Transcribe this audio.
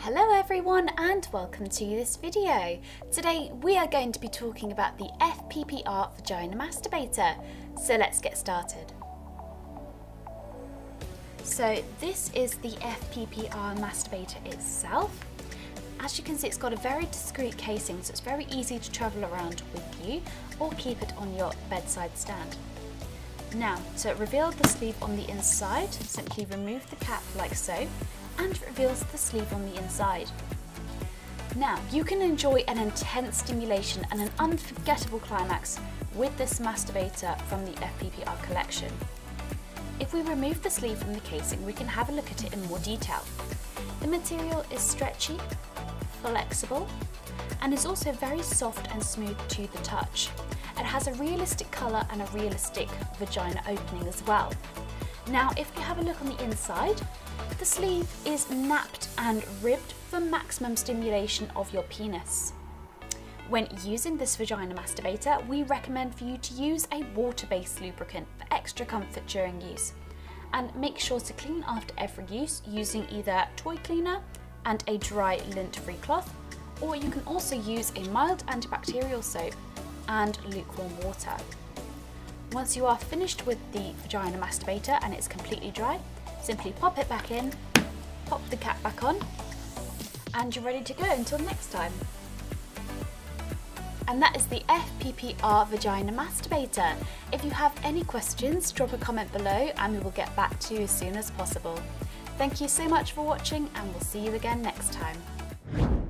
Hello everyone and welcome to this video. Today we are going to be talking about the FPPR Vagina Masturbator. So let's get started. So this is the FPPR Masturbator itself. As you can see, it's got a very discreet casing, so it's very easy to travel around with you or keep it on your bedside stand. Now, to reveal the sleeve on the inside, simply remove the cap like so, and it reveals the sleeve on the inside. Now, you can enjoy an intense stimulation and an unforgettable climax with this masturbator from the FPPR collection. If we remove the sleeve from the casing, we can have a look at it in more detail. The material is stretchy, flexible, and is also very soft and smooth to the touch. It has a realistic colour and a realistic vagina opening as well. Now, if you have a look on the inside, the sleeve is napped and ribbed for maximum stimulation of your penis. When using this vagina masturbator, we recommend for you to use a water-based lubricant for extra comfort during use. And make sure to clean after every use using either toy cleaner and a dry lint-free cloth, or you can also use a mild antibacterial soap and lukewarm water. Once you are finished with the vagina masturbator and it's completely dry, simply pop it back in, pop the cap back on, and you're ready to go until next time. And that is the FPPR Vagina Masturbator. If you have any questions, drop a comment below and we will get back to you as soon as possible. Thank you so much for watching and we'll see you again next time.